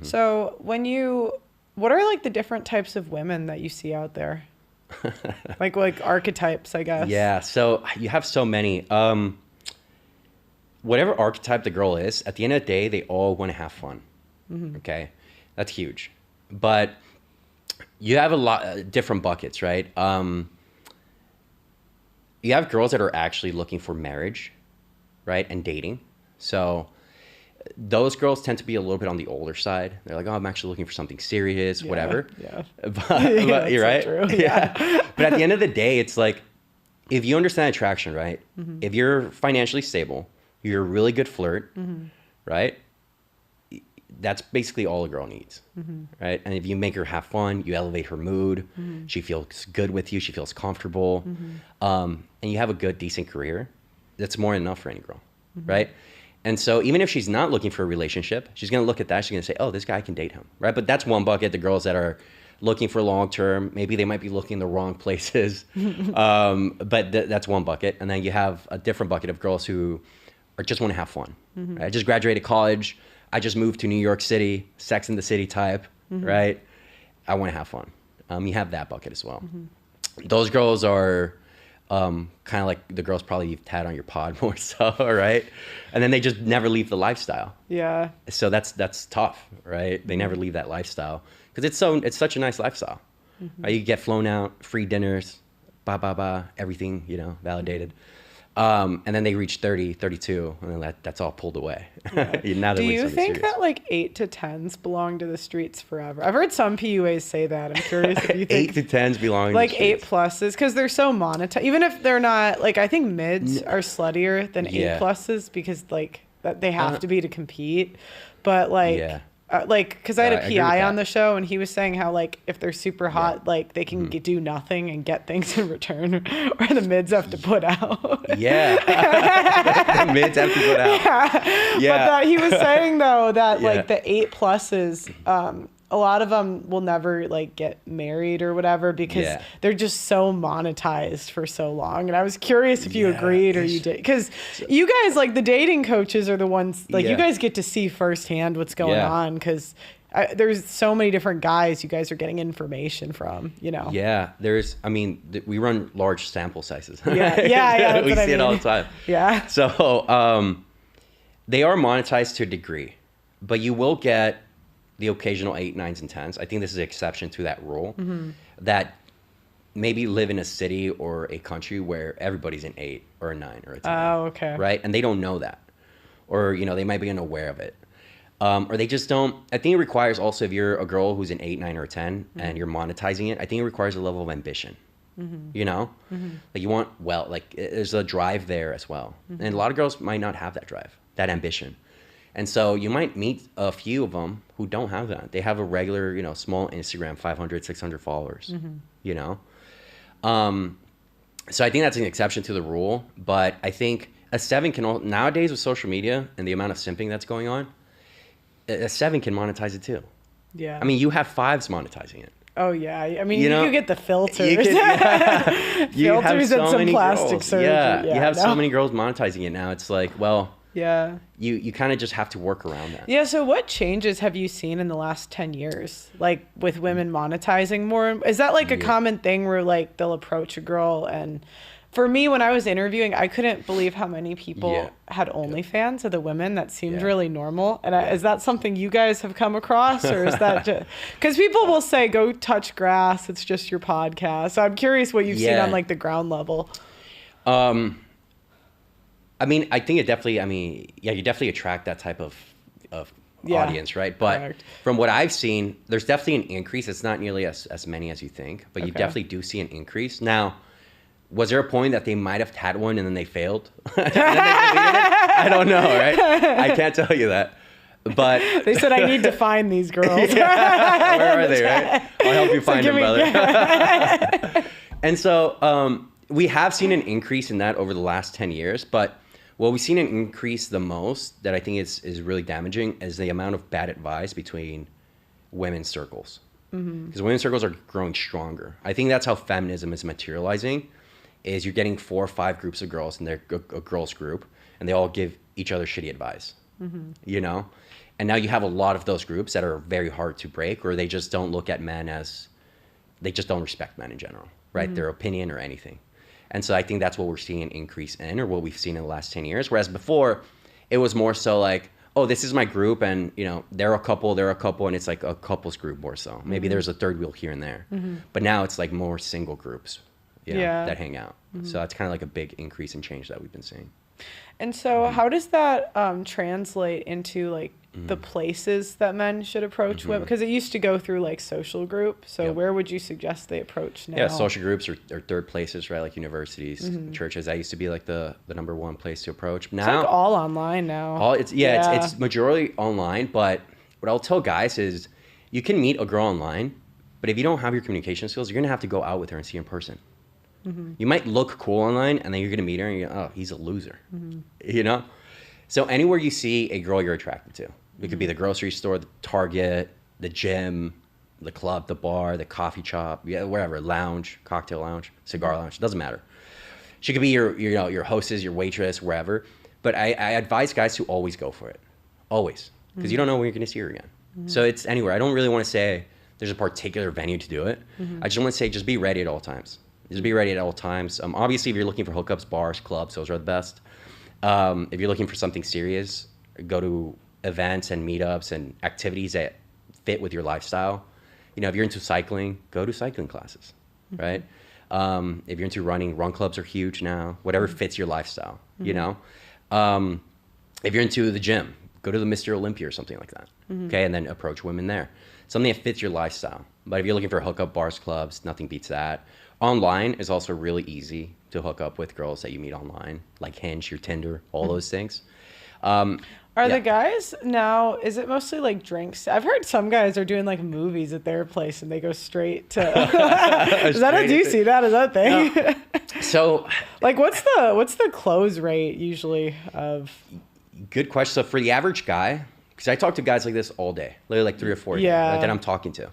So what are like the different types of women that you see out there? like archetypes, I guess. Yeah, so you have so many. Whatever archetype the girl is, at the end of the day, they all want to have fun. Okay, that's huge. But you have a lot different buckets, right? You have girls that are actually looking for marriage, right, and dating. So those girls tend to be a little bit on the older side. They're like, oh, I'm actually looking for something serious, whatever. Yeah. But you're right. So true. Yeah. But at the end of the day, it's like, if you understand attraction, right? If you're financially stable, you're a really good flirt, right? That's basically all a girl needs, right? And if you make her have fun, you elevate her mood, she feels good with you, she feels comfortable, and you have a good, decent career, that's more than enough for any girl, right? And so even if she's not looking for a relationship, she's going to look at that, she's going to say, oh, this guy can date him, right? But that's one bucket, the girls that are looking for long-term, maybe they might be looking in the wrong places, but that's one bucket. And then you have a different bucket of girls who just want to have fun, right? I just graduated college, I just moved to New York City, Sex in the City type, right? I want to have fun. You have that bucket as well. Those girls are kind of like the girls probably you've had on your pod more so, right? And then they just never leave the lifestyle. Yeah. So that's tough, right? They never leave that lifestyle because it's such a nice lifestyle. Right? You get flown out, free dinners, everything, validated. And then they reach 30, 32, and then that's all pulled away. Yeah. Do you think that like 8 to 10s belong to the streets forever? I've heard some PUAs say that. I'm curious if you think 8 to 10s belong like to the streets. 8 pluses because they're so monetized. Even if they're not like, I think mids are sluttier than 8 pluses because like that they have to be to compete. But like. Because I had a PI on the show and he was saying how like if they're super hot, like they can do nothing and get things in return, or the mids have to put out. The mids have to put out. But he was saying though that like the 8 pluses, a lot of them will never like get married or whatever because they're just so monetized for so long. And I was curious if you agreed or you did, because you guys like the dating coaches are the ones like you guys get to see firsthand what's going on because there's so many different guys you guys are getting information from, we run large sample sizes. We see it all the time. So they are monetized to a degree, but you will get the occasional 8, 9s, and 10s. I think this is an exception to that rule that maybe live in a city or a country where everybody's an 8 or a 9 or a 10. Oh, okay. Right? And they don't know that. Or, they might be unaware of it. Or they just don't. I think it requires also, if you're a girl who's an 8, 9, or a 10 and you're monetizing it, I think it requires a level of ambition. Like you want, there's a drive there as well. And a lot of girls might not have that drive, that ambition. And so you might meet a few of them who don't have that. They have a regular, small Instagram, 500, 600 followers, So I think that's an exception to the rule. But I think a 7 can, nowadays with social media and the amount of simping that's going on, a 7 can monetize it too. Yeah. I mean, you have 5s monetizing it. Oh, yeah. I mean, you could get the filters. Filters and some plastic surgery. You have so many girls monetizing it now. It's like, well... Yeah. You kind of just have to work around that. Yeah, so what changes have you seen in the last 10 years? Like with women monetizing more? Is that like a common thing where like they'll approach a girl? And for me, when I was interviewing, I couldn't believe how many people had OnlyFans of the women. That seemed really normal. And is that something you guys have come across? Or is that just... Because people will say, go touch grass. It's just your podcast. So I'm curious what you've seen on like the ground level. I mean, I think it definitely, you definitely attract that type of audience, right? But from what I've seen, there's definitely an increase. It's not nearly as many as you think, but you definitely do see an increase. Now, was there a point that they might have had one and then they failed? And then they deleted it? I don't know, right? I can't tell you that. But they said, I need to find these girls. Where are they, right? I'll help you find them, brother. And so we have seen an increase in that over the last 10 years, but what we've seen an increase the most that I think is really damaging is the amount of bad advice between women's circles. Because women's circles are growing stronger. I think that's how feminism is materializing, is you're getting 4 or 5 groups of girls, and they're a girls group, and they all give each other shitty advice, And now you have a lot of those groups that are very hard to break, or they just don't look at men as, they just don't respect men in general, right? Their opinion or anything. And so I think that's what we're seeing an increase in, or what we've seen in the last 10 years. Whereas before, it was more so like, oh, this is my group, and you know, they're a couple, and it's like a couples group more so. Maybe there's a third wheel here and there. But now it's like more single groups, you know, that hang out. So that's kind of like a big increase in change that we've been seeing. And so how does that translate into like the places that men should approach women? Because it used to go through like social group. So where would you suggest they approach now? Yeah, social groups are third places, right? Like universities, churches. That used to be like the number one place to approach. Now it's like all online now. It's majority online. But what I'll tell guys is, you can meet a girl online, but if you don't have your communication skills, you're gonna have to go out with her and see her in person. You might look cool online, and then you're gonna meet her and you go, oh, he's a loser. You know? So anywhere you see a girl you're attracted to, it could be the grocery store, the Target, the gym, the club, the bar, the coffee shop, wherever, lounge, cocktail lounge, cigar lounge, it doesn't matter. She could be your hostess, your waitress, wherever. But I advise guys to always go for it. Always. Because you don't know when you're gonna see her again. So it's anywhere. I don't really wanna say there's a particular venue to do it. I just wanna say, just be ready at all times. Just be ready at all times. Obviously, if you're looking for hookups, bars, clubs, those are the best. If you're looking for something serious, go to events and meetups and activities that fit with your lifestyle. You know, if you're into cycling, go to cycling classes, right? If you're into running, run clubs are huge now. Whatever fits your lifestyle, you know? If you're into the gym, go to the Mr. Olympia or something like that, okay? And then approach women there. Something that fits your lifestyle. But if you're looking for hookup, bars, clubs, nothing beats that. Online is also really easy to hook up with girls that you meet online, like Hinge, your Tinder, all those things. Are the guys now, is it mostly like drinks? I've heard some guys are doing like movies at their place and they go straight to do you see that? Is that a thing? No. So like what's the close rate usually of? Good question. So for the average guy, because I talk to guys like this all day, literally like 3 or 4 that I'm talking to.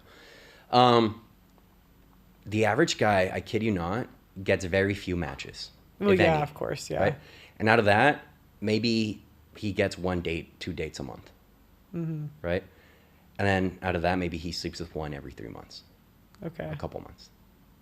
The average guy, I kid you not, gets very few matches. Well, yeah, any, of course, yeah. Right? And out of that, maybe he gets 1 date, 2 dates a month, right? And then out of that, maybe he sleeps with one every 3 months. Okay. A couple months,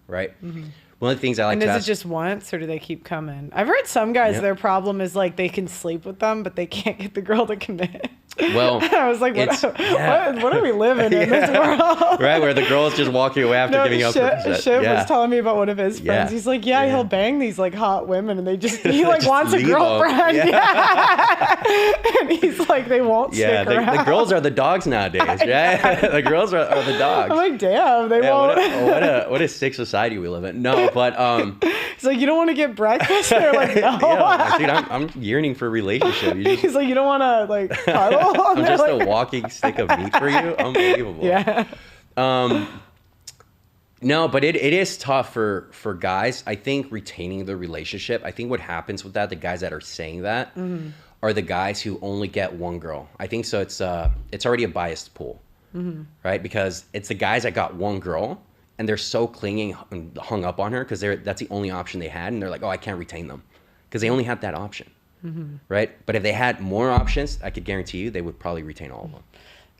right? One of the things I like to ask... And is it just once, or do they keep coming? I've heard some guys, their problem is like they can sleep with them, but they can't get the girl to commit. Well, I was like, what are we living in this world? Right, where the girl's just walking away after giving up. Shiv was telling me about one of his friends. He's like, he'll bang these like hot women, and he like wants a girlfriend. And he's like, they won't stick around. The girls are the dogs nowadays, right? The girls are the dogs. I'm like, damn, they won't. What a sick society we live in. No, but he's like, you don't want to get breakfast? They're like, no. Dude, I'm yearning for a relationship. He's like, you don't want to like cuddle? I'm just a walking stick of meat for you. Unbelievable. Yeah. No, but it is tough for guys. I think retaining the relationship. I think what happens with that, the guys that are saying that, are the guys who only get one girl. I think so. It's already a biased pool, right? Because it's the guys that got one girl, and they're so clinging and hung up on her because that's the only option they had, and they're like, oh, I can't retain them because they only had that option. Right? But if they had more options, I could guarantee you they would probably retain all of them.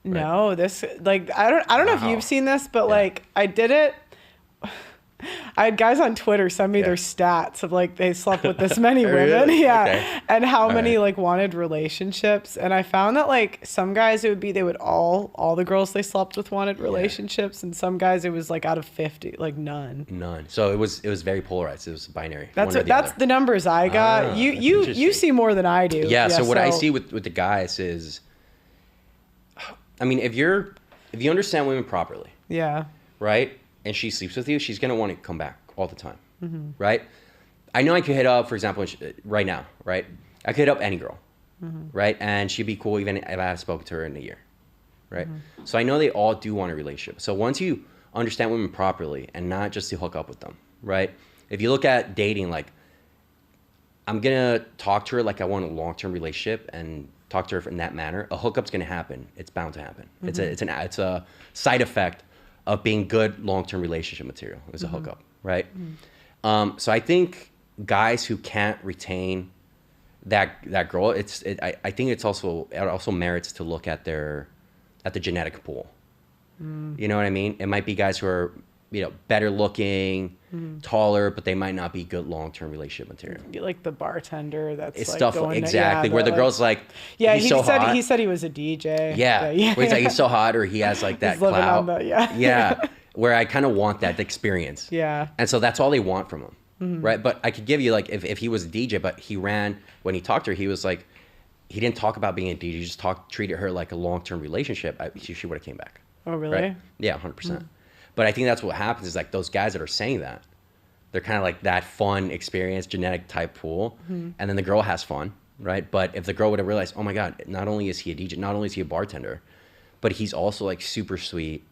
Right? No, this like I don't know if you've seen this, but like I did it. I had guys on Twitter send me their stats of like they slept with this many women, Really? Okay. and how many like wanted relationships. And I found that like some guys they would all the girls they slept with wanted relationships, and some guys it was like out of 50 like none. So it was very polarized. It was binary. That's the numbers I got. You see more than I do. Yeah. So what I see with the guys is, I mean, if you understand women properly, right, and she sleeps with you, she's gonna want to come back all the time, right? I know I could hit up, for example, right now, right? I could hit up any girl, right, and she'd be cool even if I haven't spoken to her in a year, right? So I know they all do want a relationship. So once you understand women properly and not just to hook up with them, right? If you look at dating, like I'm gonna talk to her like I want a long-term relationship and talk to her in that manner. A hookup's gonna happen. It's bound to happen. It's a side effect of being good long-term relationship material is a hookup, right? So I think guys who can't retain that girl, I think it also merits to look at the genetic pool. You know what I mean? It might be guys who are, better looking, taller, but they might not be good long-term relationship material. Like the bartender that's It's like stuff going exactly where the girl's like, yeah, he's so hot. He said he was a DJ. Yeah. Where he's like, he's so hot, or he has like that He's living clout. on the, yeah. Yeah. Where I kind of want that experience. Yeah. And so that's all they want from him. Right. But I could give you like, if he was a DJ, but when he talked to her, he was like, he didn't talk about being a DJ. He just treated her like a long-term relationship. She would have came back. Oh, really? Right? Yeah, 100%. But I think that's what happens is like those guys that are saying that, they're kind of like that fun experience, genetic type pool. And then the girl has fun, right? But if the girl would have realized, oh my God, not only is he a DJ, not only is he a bartender, but he's also like super sweet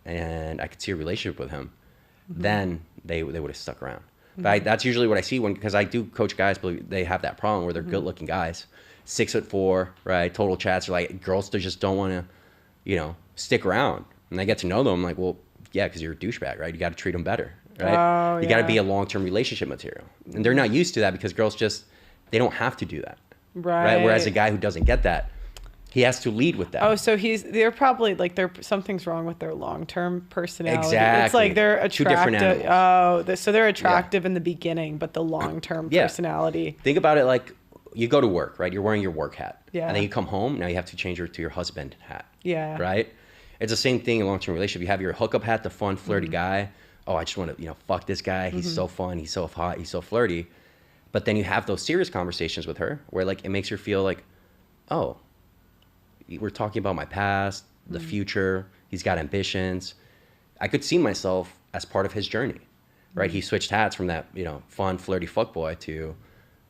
and I could see a relationship with him, then they would have stuck around. But that's usually what I see because I do coach guys, but they have that problem where they're good looking guys, 6'4", right? Total chats are like, girls they just don't want to, stick around. And I get to know them. I'm like, well, yeah, because you're a douchebag, right? You got to treat them better, right? Oh, you got to be a long-term relationship material. And they're not used to that because girls they don't have to do that. Right. Whereas a guy who doesn't get that, he has to lead with that. Oh, so they're probably like something's wrong with their long-term personality. Exactly. It's like they're attractive. 2 different animals. Oh, so they're attractive in the beginning, but the long-term personality. Think about it like you go to work, right? You're wearing your work hat. Yeah. And then you come home, now you have to change to your husband hat. Yeah. Right? It's the same thing in a long-term relationship. You have your hookup hat, the fun, flirty guy. Oh, I just want to, fuck this guy. He's so fun. He's so hot. He's so flirty. But then you have those serious conversations with her where like it makes her feel like, oh, we're talking about my past, the future. He's got ambitions. I could see myself as part of his journey, right? He switched hats from that, fun, flirty fuckboy to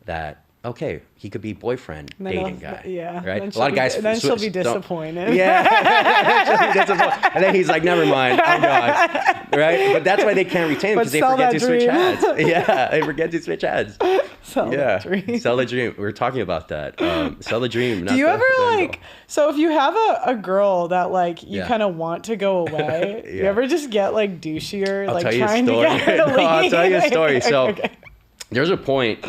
that, okay, he could be boyfriend dating guy. Yeah. Right? A lot of guys. Then she'll be disappointed. Yeah. She'll be disappointed. And then he's like, never mind. I'm gone. Right? But that's why they can't retain him because they forget to switch hats. Yeah. They forget to switch hats. Sell the dream. Sell the dream. We were talking about that. Sell the dream. Do you ever like, so if you have a girl that like you kind of want to go away, you ever just get like douchier, I'll like tell you trying to get her to leave? No, I'll tell you a story. So Okay. there's a point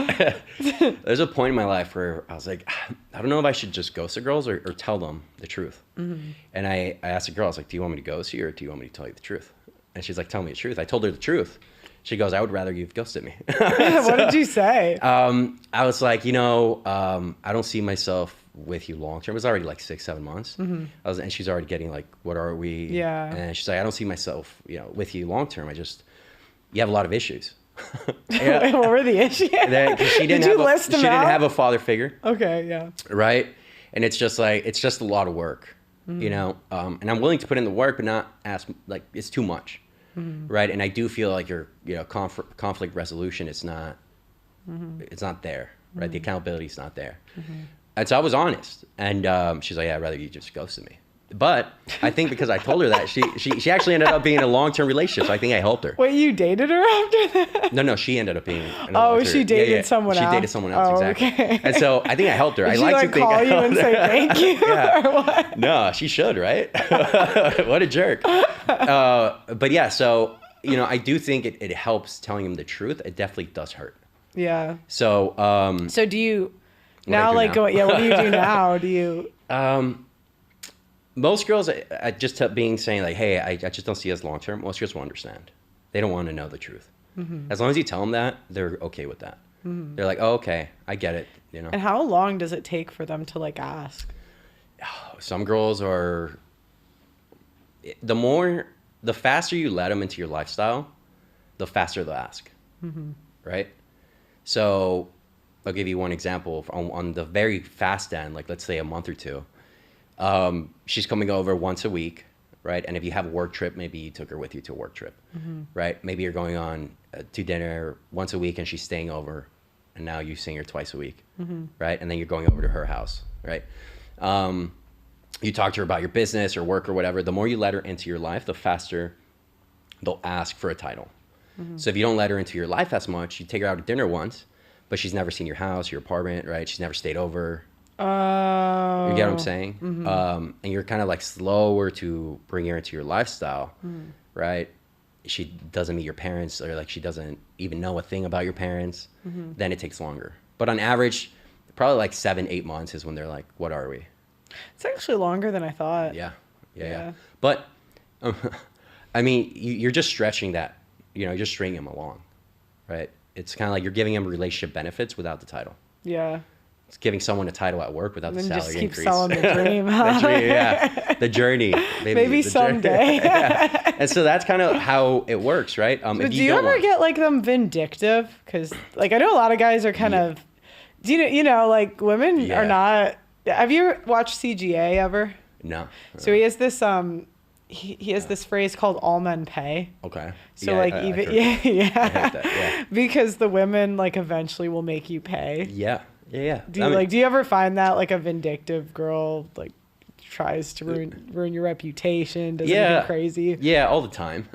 in my life where I was like, I don't know if I should just ghost the girls or tell them the truth. And I asked the girl, I was like, do you want me to ghost you or do you want me to tell you the truth? And she's like, tell me the truth. I told her the truth. She goes, I would rather you've ghosted me. What did you say? I was like, I don't see myself with you long term. It was already like 6-7 months. And she's already getting like, what are we? Yeah. And she's like, I don't see myself, with you long term. You have a lot of issues. Yeah. What were the issues? She didn't have a father figure. Okay, yeah. Right? And it's just a lot of work, and I'm willing to put in the work, but not ask, like, it's too much. Right? And I do feel like your, conflict resolution is not, it's not there, right? The accountability is not there. And so I was honest. And she's like, yeah, I'd rather you just ghosted me. But I think because I told her that, she actually ended up being in a long-term relationship. So I think I helped her. Wait, you dated her after that? No, she ended up being. She dated someone else. She dated someone else, exactly. Okay. And so I think I helped her. Did she call you and say thank you? Yeah. Or what? No, she should, right? What a jerk. But yeah, so I do think it helps telling him the truth. It definitely does hurt. Yeah. So. So do you now what do you do now? Do you? Most girls, just saying like, hey, I just don't see us long term. Most girls will understand. They don't want to know the truth. As long as you tell them that, they're okay with that. They're like, oh, okay, I get it. And how long does it take for them to like ask? Some girls are. The faster you let them into your lifestyle, the faster they'll ask. Right. So I'll give you one example on the very fast end, like let's say a month or two. She's coming over once a week, right? And if you have a work trip, maybe you took her with you to a work trip, right? Maybe you're going on to dinner once a week and she's staying over and now you're seeing her twice a week, right? And then you're going over to her house, right? You talk to her about your business or work or whatever. The more you let her into your life, the faster they'll ask for a title. So if you don't let her into your life as much, you take her out to dinner once, but she's never seen your house, your apartment, right? She's never stayed over. Oh. You get what I'm saying? And you're kind of like slower to bring her into your lifestyle, right? She doesn't meet your parents or like she doesn't even know a thing about your parents. Then it takes longer. But on average, Probably like 7-8 months is when they're like, what are we? It's actually longer than I thought. Yeah. But I mean, you're just stretching that, you're just stringing them along, right? It's kind of like you're giving them relationship benefits without the title. Yeah. It's giving someone a title at work without the salary just keep increase. selling the dream. Huh? The dream, yeah. The journey. Maybe the someday. Yeah. And so that's kind of how it works, right? Do you ever get like them vindictive? Because like I know a lot of guys are kind of, like women are not. Have you watched CGA ever? No. So he has this he has this phrase called "all men pay." Okay. So like even I heard that, yeah. Because the women like eventually will make you pay. Yeah. Do you ever find that like a vindictive girl like tries to ruin your reputation, does anything crazy? Yeah, all the time.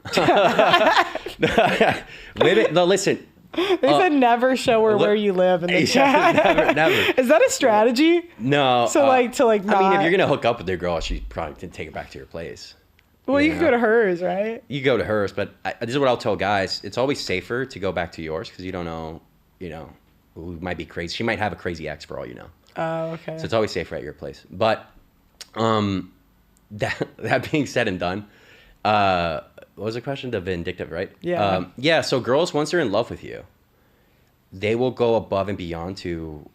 Women, no, listen. They said never show her where you live in the chat. Never. Is that a strategy? No. So to not... I mean, if you're gonna hook up with your girl, she probably can take it back to your place. Well, you can go to hers, right? You go to hers, but this is what I'll tell guys: it's always safer to go back to yours because you don't know, who might be crazy. She might have a crazy ex for all you know. Oh, okay. So it's always safer at your place. But that being said and done, what was the question? The vindictive, right? Yeah. So girls, once they're in love with you, they will go above and beyond to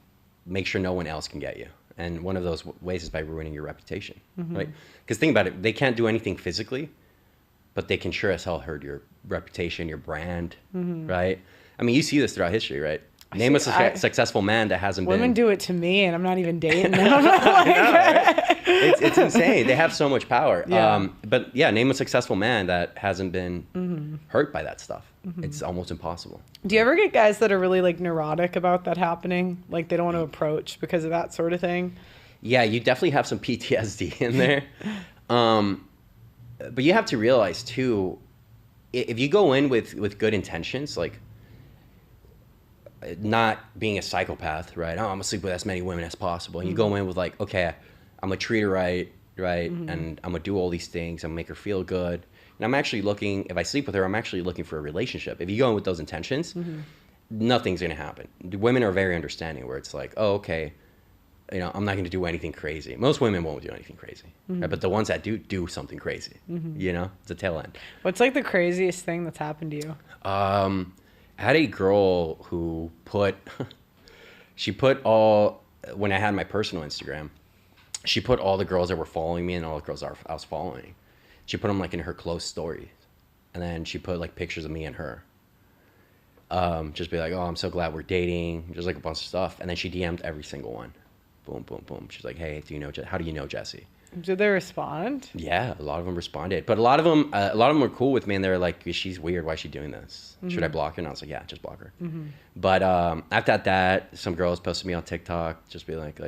make sure no one else can get you. And one of those ways is by ruining your reputation, right? Because think about it, they can't do anything physically, but they can sure as hell hurt your reputation, your brand, right? I mean, you see this throughout history, right? Name a successful man that hasn't women been... Women do it to me, and I'm not even dating them. It's insane. They have so much power. Yeah. But yeah, name a successful man that hasn't been hurt by that stuff. It's almost impossible. Do you ever get guys that are really like neurotic about that happening? Like they don't want to approach because of that sort of thing? Yeah, you definitely have some PTSD in there. But you have to realize too, if you go in with good intentions, like not being a psychopath, right? Oh, I'm gonna sleep with as many women as possible. And you go in with like, okay, I'm gonna treat her right? And I'm gonna do all these things. I'm gonna make her feel good. And I'm actually looking, if I sleep with her, I'm actually looking for a relationship. If you go in with those intentions, nothing's gonna happen. Women are very understanding where it's like, oh, okay, I'm not gonna do anything crazy. Most women won't do anything crazy, right? But the ones that do something crazy, it's a tail end. What's like the craziest thing that's happened to you? I had a girl who when I had my personal Instagram, she put all the girls that were following me and all the girls I was following. She put them like in her close story. And then she put like pictures of me and her. Just be like, oh, I'm so glad we're dating. Just like a bunch of stuff. And then she DM'd every single one. Boom, boom, boom. She's like, hey, how do you know Jesse? Did they respond? Yeah, a lot of them responded, but a lot of them were cool with me, and they were like, "She's weird. Why is she doing this? Should I block her?" And I was like, "Yeah, just block her." But after that, some girls posted me on TikTok, just be like,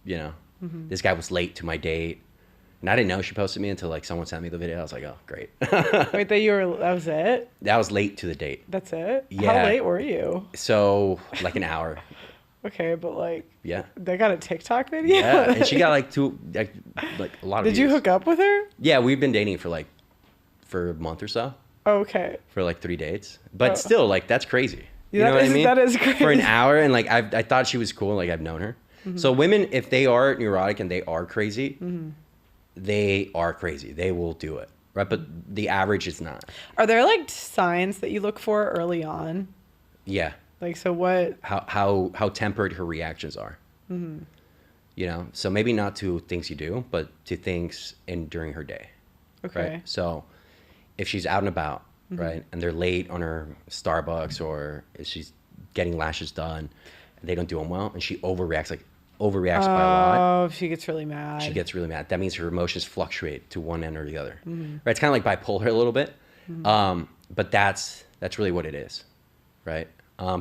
this guy was late to my date, and I didn't know she posted me until like someone sent me the video. I was like, "Oh, great." Wait, that was it? That was late to the date. That's it? Yeah. How late were you? So like an hour. Okay, but like, yeah, they got a TikTok video. Yeah, and she got like a lot of. Did views. you hook up with her? Yeah, we've been dating for a month or so. Okay. For like 3 dates, but still, like that's crazy. You know what I mean? That is crazy. For an hour, and like I thought she was cool. Like I've known her. So women, if they are neurotic and they are crazy, they are crazy. They will do it, right? But the average is not. Are there like signs that you look for early on? Yeah. Like, so what? How tempered her reactions are. So maybe not to things you do, but to things during her day. Okay. Right? So if she's out and about, right, and they're late on her Starbucks, or if she's getting lashes done and they don't do them well, and she overreacts by a lot. Oh, she gets really mad. She gets really mad. That means her emotions fluctuate to one end or the other. Right? It's kind of like bipolar a little bit. But that's really what it is. Right?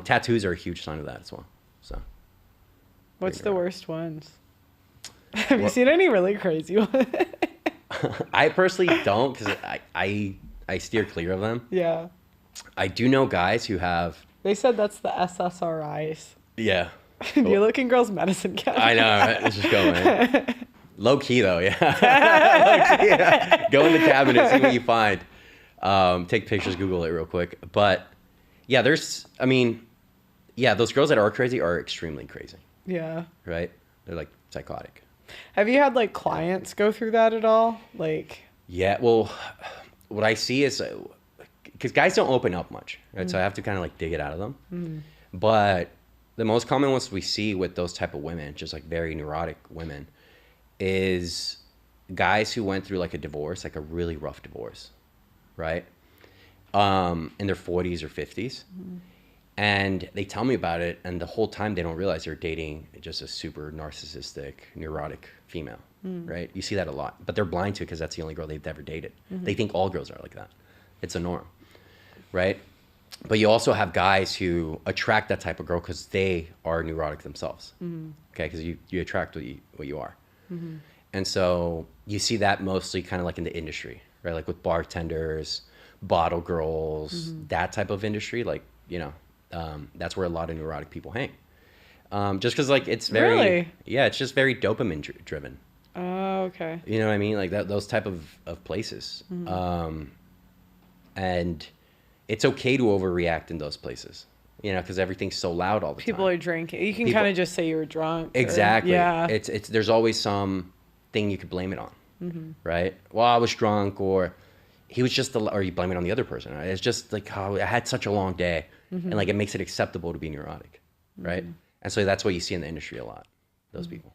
Tattoos are a huge sign of that as well. So, what's the worst ones? Have you seen any really crazy ones? I personally don't, because I steer clear of them. Yeah. I do know guys who have. They said that's the SSRIs. Yeah. You're looking girls' medicine cabinet. I know. Right? Let's just go, man. Low key though, yeah. Low key, yeah. Go in the cabinet, see what you find. Take pictures, Google it real quick, but. Yeah, those girls that are crazy are extremely crazy. Yeah. right? They're like psychotic. Have you had like clients go through that at all? Like, Yeah, well, what I see is because guys don't open up much, right? So I have to kind of like dig it out of them. But the most common ones we see with those type of women, just like very neurotic women, is guys who went through like a divorce, like a really rough divorce, right? In their 40s or 50s. And they tell me about it, and the whole time they don't realize they're dating just a super narcissistic, neurotic female, right? You see that a lot, but they're blind to it because that's the only girl they've ever dated. They think all girls are like that. It's a norm, right? But you also have guys who attract that type of girl because they are neurotic themselves, okay? Because you attract what you are. And so you see that mostly kind of like in the industry, right? Like with bartenders, bottle girls, that type of industry, like, you know, that's where a lot of neurotic people hang. Just because like it's very, Really? yeah, it's just very dopamine driven. oh, okay. You know what I mean? Like those type of places. And it's okay to overreact in those places, you know, because everything's so loud all the People time. are drinking. You can People- kind of just say you were drunk. or- Exactly. yeah. It's there's always some thing you could blame it on, right? Well, I was drunk, or he was just, or you blame it on the other person. Right? It's just like, oh, I had such a long day, and like it makes it acceptable to be neurotic, right? And so that's what you see in the industry a lot, those people.